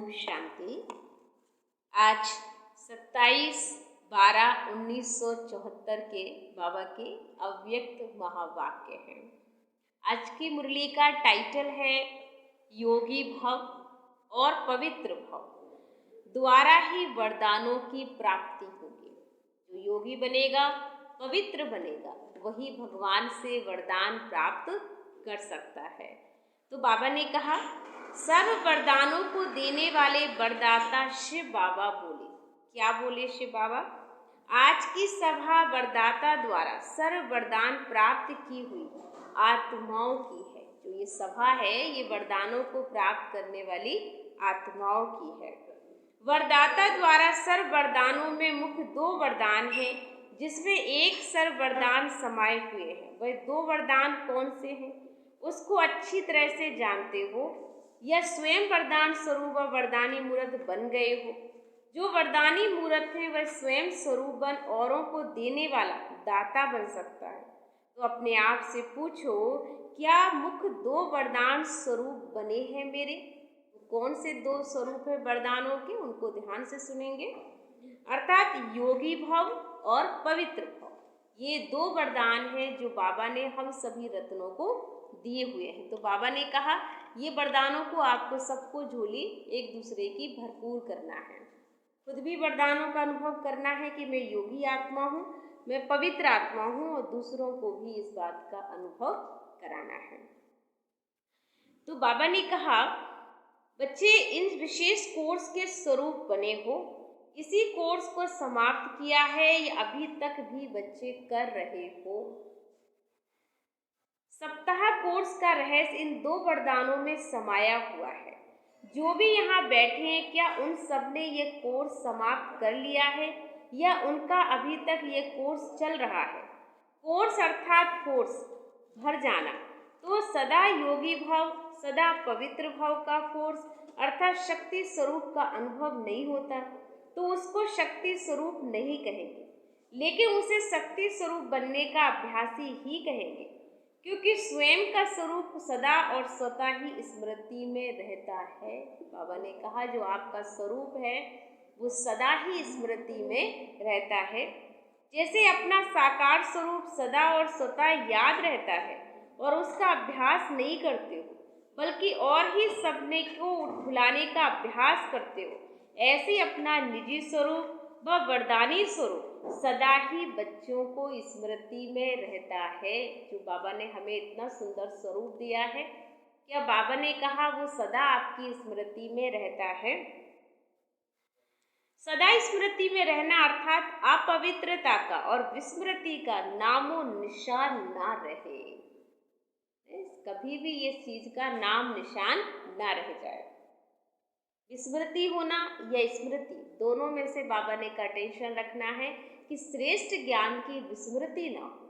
ओम शांति। आज 27/12/1974 के बाबा के अव्यक्त महावाक्य हैं। आज की मुरली का टाइटल है योगी भव और पवित्र भव, द्वारा ही वरदानों की प्राप्ति होगी। जो योगी बनेगा, पवित्र बनेगा, वही भगवान से वरदान प्राप्त कर सकता है। तो बाबा ने कहा, सर्व वरदानों को देने वाले वरदाता शिव बाबा बोले। क्या बोले शिव बाबा? आज की सभा वरदाता द्वारा सर्व वरदान प्राप्त की हुई आत्माओं की है। जो ये सभा है, ये वरदानों को प्राप्त करने वाली आत्माओं की है। वरदाता द्वारा सर्व वरदानों में मुख्य 2 वरदान हैं, जिसमें एक सर्व वरदान समाये हुए हैं। वह 2 वरदान कौन से हैं, उसको अच्छी तरह से जानते हो या स्वयं वरदान स्वरूप व वरदानी मूर्त बन गए हो। जो वरदानी मूर्त है, वह स्वयं स्वरूप बन औरों को देने वाला दाता बन सकता है। तो अपने आप से पूछो, क्या मुख्य 2 वरदान स्वरूप बने हैं मेरे? कौन से 2 स्वरूप है वरदानों के, उनको ध्यान से सुनेंगे। अर्थात योगी भव और पवित्र भव, ये 2 वरदान हैं जो बाबा ने हम सभी रत्नों को दिए हुए हैं। तो बाबा ने कहा, ये वरदानों को आपको सबको झोली एक दूसरे की भरपूर करना है। खुद भी वरदानों का अनुभव करना है कि मैं योगी आत्मा हूँ, मैं पवित्र आत्मा हूँ, और दूसरों को भी इस बात का अनुभव कराना है। तो बाबा ने कहा, बच्चे इन विशेष कोर्स के स्वरूप बने हो। इसी कोर्स को समाप्त किया है या अभी तक भी बच्चे कर रहे हो। सप्ताह कोर्स का रहस्य इन 2 वरदानों में समाया हुआ है। जो भी यहाँ बैठे हैं, क्या उन सब ने ये कोर्स समाप्त कर लिया है या उनका अभी तक ये कोर्स चल रहा है? कोर्स अर्थात फोर्स, भर जाना। तो सदा योगी भव, सदा पवित्र भव का फोर्स अर्थात शक्ति स्वरूप का अनुभव नहीं होता, तो उसको शक्ति स्वरूप नहीं कहेंगे, लेकिन उसे शक्ति स्वरूप बनने का अभ्यासी ही कहेंगे, क्योंकि स्वयं का स्वरूप सदा और स्वतः ही स्मृति में रहता है। बाबा ने कहा, जो आपका स्वरूप है वो सदा ही स्मृति में रहता है। जैसे अपना साकार स्वरूप सदा और स्वतः याद रहता है और उसका अभ्यास नहीं करते हो, बल्कि और ही सपने को भुलाने का अभ्यास करते हो, ऐसे अपना निजी स्वरूप व वरदानी स्वरूप सदा ही बच्चों को स्मृति में रहता है। जो बाबा ने हमें इतना सुंदर स्वरूप दिया है, क्या बाबा ने कहा वो सदा आपकी स्मृति में रहता है? सदा स्मृति में रहना अर्थात अपवित्रता का और विस्मृति का नामो निशान ना रहे। कभी भी ये चीज का नाम निशान ना रह जाए। विस्मृति होना या स्मृति, दोनों में से बाबा ने का टेंशन रखना है कि श्रेष्ठ ज्ञान की विस्मृति ना हो।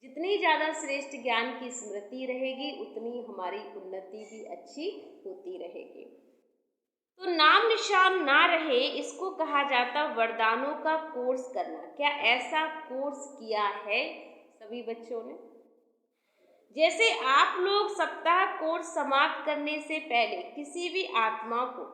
जितनी ज़्यादा श्रेष्ठ ज्ञान की स्मृति रहेगी, उतनी हमारी उन्नति भी अच्छी होती रहेगी। तो नाम निशान ना रहे, इसको कहा जाता वरदानों का कोर्स करना। क्या ऐसा कोर्स किया है सभी बच्चों ने? जैसे आप लोग सप्ताह कोर्स समाप्त करने से पहले किसी भी आत्मा को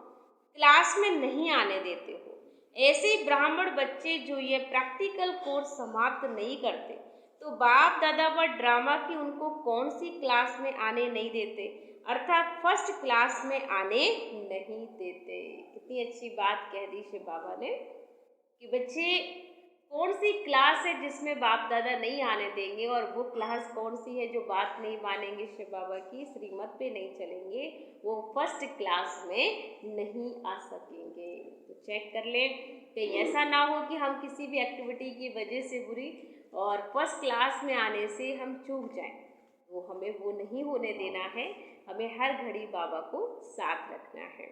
क्लास में नहीं आने देते हो, ऐसे ब्राह्मण बच्चे जो ये प्रैक्टिकल कोर्स समाप्त नहीं करते, तो बाप दादा व ड्रामा की उनको कौन सी क्लास में आने नहीं देते, अर्थात फर्स्ट क्लास में आने नहीं देते। कितनी अच्छी बात कह दी शिव बाबा ने कि बच्चे कौन सी क्लास है जिसमें बाप दादा नहीं आने देंगे, और वो क्लास कौन सी है जो बात नहीं मानेंगे, शिव बाबा की श्रीमत पे नहीं चलेंगे, वो फर्स्ट क्लास में नहीं आ सकेंगे। तो चेक कर लें कहीं ऐसा ना हो कि हम किसी भी एक्टिविटी की वजह से बुरी और फर्स्ट क्लास में आने से हम चूक जाएं। वो हमें वो नहीं होने देना है, हमें हर घड़ी बाबा को साथ रखना है।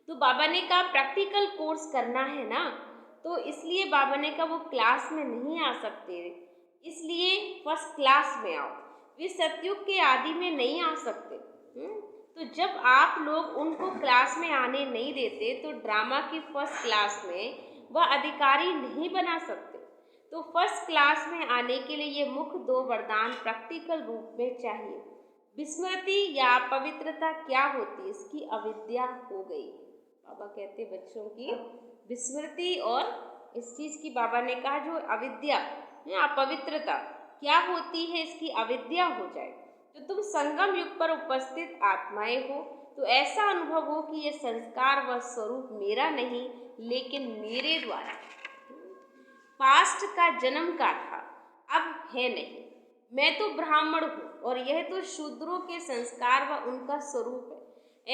तो बाबा ने कहा प्रैक्टिकल कोर्स करना है ना, तो इसलिए बाबा ने कहा वो क्लास में नहीं आ सकते, इसलिए फर्स्ट क्लास में आओ। वे सतयुग के आदि में नहीं आ सकते। तो जब आप लोग उनको क्लास में आने नहीं देते, तो ड्रामा की फर्स्ट क्लास में वह अधिकारी नहीं बना सकते। तो फर्स्ट क्लास में आने के लिए ये मुख्य 2 वरदान प्रैक्टिकल रूप में चाहिए। विस्मृति या पवित्रता क्या होती है, इसकी अविद्या हो गई। बाबा कहते बच्चों की विस्मृति और इस चीज की बाबा ने कहा जो अविद्या या अपवित्रता क्या होती है, इसकी अविद्या हो जाए। तो तुम संगम युग पर उपस्थित आत्माएं हो, तो ऐसा अनुभव हो कि ये संस्कार व स्वरूप मेरा नहीं लेकिन मेरे द्वारा पास्ट का जन्म का था, अब है नहीं। मैं तो ब्राह्मण हूँ और यह तो शूद्रों के संस्कार व उनका स्वरूप है।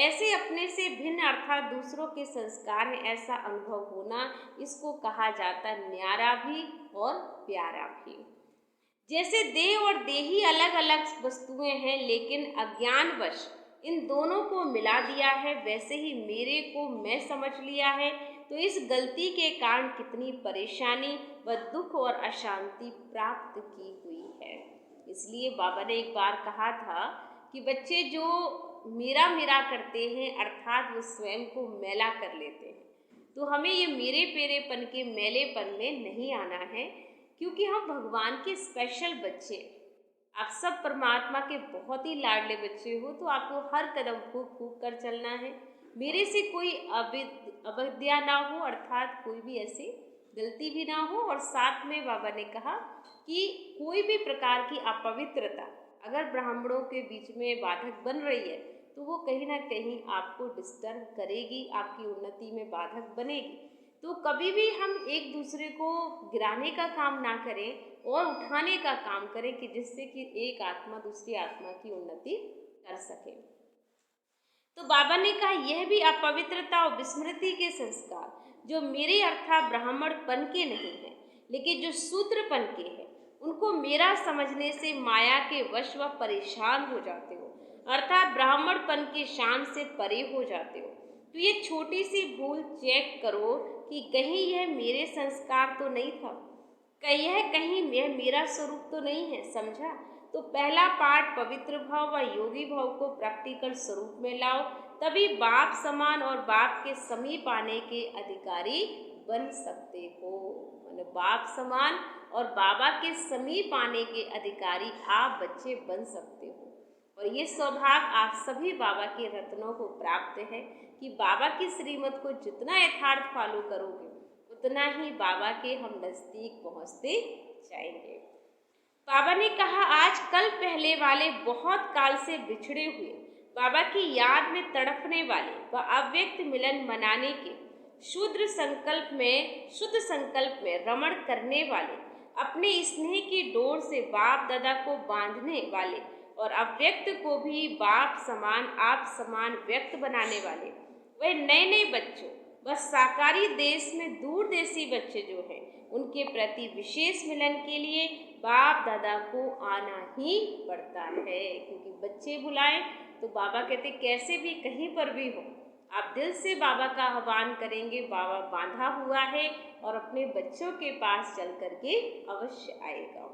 ऐसे अपने से भिन्न अर्थात दूसरों के संस्कार है, ऐसा अनुभव होना, इसको कहा जाता न्यारा भी और प्यारा भी। जैसे देह और देही अलग अलग वस्तुएं हैं, लेकिन अज्ञानवश इन दोनों को मिला दिया है, वैसे ही मेरे को मैं समझ लिया है। तो इस गलती के कारण कितनी परेशानी व दुख और अशांति प्राप्त की हुई है। इसलिए बाबा ने एक बार कहा था कि बच्चे जो मेरा मेरा करते हैं अर्थात वो स्वयं को मैला कर लेते हैं, तो हमें ये मेरे पेरेपन के मैलेपन में नहीं आना है, क्योंकि हम भगवान के स्पेशल बच्चे। आप सब परमात्मा के बहुत ही लाडले बच्चे हो, तो आपको हर कदम फूंक फूंक कर चलना है। मेरे से कोई अवज्ञा ना हो, अर्थात कोई भी ऐसी गलती भी ना हो। और साथ में बाबा ने कहा कि कोई भी प्रकार की अपवित्रता अगर ब्राह्मणों के बीच में बाधक बन रही है, तो वो कहीं ना कहीं आपको डिस्टर्ब करेगी, आपकी उन्नति में बाधक बनेगी। तो कभी भी हम एक दूसरे को गिराने का काम ना करें और उठाने का काम करें, कि जिससे कि एक आत्मा दूसरी आत्मा की उन्नति कर सके। तो बाबा ने कहा यह भी अपवित्रता और विस्मृति के संस्कार जो मेरे अर्थात ब्राह्मणपन के नहीं है, लेकिन जो शूद्रपन के हैं, उनको मेरा समझने से माया के वश व परेशान हो जाते हो, अर्थात ब्राह्मणपन के शान से परे हो जाते हो। तो ये छोटी सी भूल चेक करो कि कहीं यह मेरे संस्कार तो नहीं था, कहीं यह मेरा स्वरूप तो नहीं है, समझा। तो पहला पाठ पवित्र भाव व योगी भाव को प्रैक्टिकल स्वरूप में लाओ, तभी बाप समान और बाप के समीप आने के अधिकारी बन सकते हो। मतलब बाप समान और बाबा के समीप आने के अधिकारी आप बच्चे बन सकते हो। और ये सौभाग्य आप सभी बाबा के रत्नों को प्राप्त है कि बाबा की श्रीमत को जितना यथार्थ फॉलो करोगे, उतना ही बाबा के हम नज़दीक पहुँचते जाएंगे। बाबा ने कहा आज कल पहले वाले बहुत काल से बिछड़े हुए बाबा की याद में तड़पने वाले व अव्यक्त मिलन मनाने के शुद्ध संकल्प में रमण करने वाले, अपने स्नेह की डोर से बाप दादा को बांधने वाले और अव्यक्त को भी बाप समान आप समान व्यक्त बनाने वाले, वह नए नए बच्चों बस साकारी देश में दूर देसी बच्चे जो हैं, उनके प्रति विशेष मिलन के लिए बाप दादा को आना ही पड़ता है। क्योंकि बच्चे बुलाएं तो बाबा कहते कैसे भी कहीं पर भी हो, आप दिल से बाबा का आह्वान करेंगे, बाबा बांधा हुआ है और अपने बच्चों के पास चल करके अवश्य आएगा।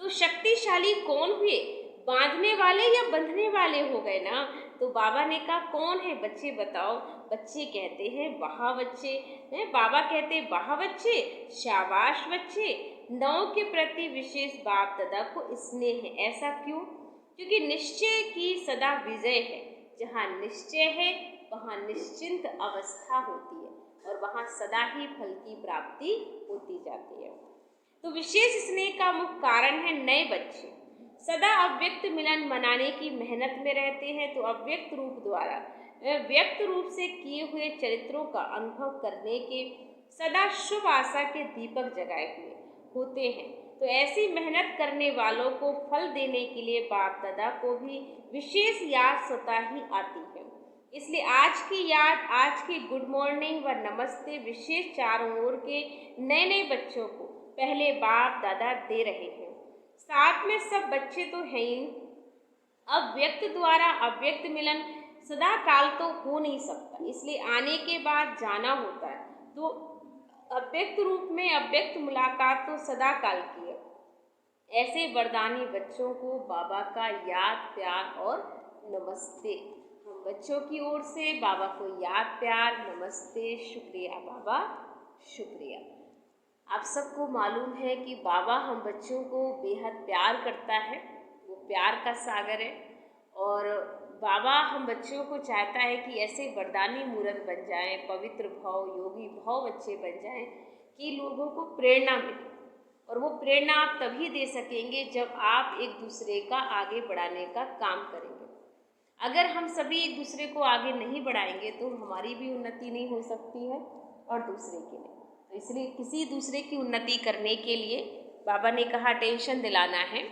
तो शक्तिशाली कौन हुए, बांधने वाले या बंधने वाले हो गए ना। तो बाबा ने कहा कौन है बच्चे बताओ। बच्चे कहते हैं वाह बच्चे हैं, बाबा कहते हैं वाह बच्चे, शाबाश बच्चे। नौ के प्रति विशेष बाप दादा को स्नेह है। ऐसा क्यों? क्योंकि निश्चय की सदा विजय है। जहाँ निश्चय है वहाँ निश्चिंत अवस्था होती है और वहाँ सदा ही फल की प्राप्ति होती जाती है। तो विशेष स्नेह का मुख्य कारण है नए बच्चे सदा अव्यक्त मिलन मनाने की मेहनत में रहते हैं। तो अव्यक्त रूप द्वारा व्यक्त रूप से किए हुए चरित्रों का अनुभव करने के सदा शुभ आशा के दीपक जगाए हुए होते हैं। तो ऐसी मेहनत करने वालों को फल देने के लिए बाप दादा को भी विशेष याद स्वतः ही आती है। इसलिए आज की याद, आज की गुड मॉर्निंग व नमस्ते विशेष चारों ओर के नए नए बच्चों को पहले बाप दादा दे रहे हैं। साथ में सब बच्चे तो हैं ही, अव्यक्त द्वारा अव्यक्त मिलन सदा काल तो हो नहीं सकता, इसलिए आने के बाद जाना होता है। तो अव्यक्त रूप में अव्यक्त मुलाकात तो सदा काल की है। ऐसे वरदानी बच्चों को बाबा का याद प्यार और नमस्ते। हम बच्चों की ओर से बाबा को याद प्यार नमस्ते, शुक्रिया बाबा, शुक्रिया। आप सबको मालूम है कि बाबा हम बच्चों को बेहद प्यार करता है, वो प्यार का सागर है। और बाबा हम बच्चों को चाहता है कि ऐसे वरदानी मूर्त बन जाएं, पवित्र भाव, योगी भाव बच्चे बन जाएं कि लोगों को प्रेरणा मिले। और वो प्रेरणा आप तभी दे सकेंगे जब आप एक दूसरे का आगे बढ़ाने का काम करेंगे। अगर हम सभी एक दूसरे को आगे नहीं बढ़ाएंगे तो हमारी भी उन्नति नहीं हो सकती है और दूसरे की नहीं। तो इसलिए किसी दूसरे की उन्नति करने के लिए बाबा ने कहा टेंशन दिलाना है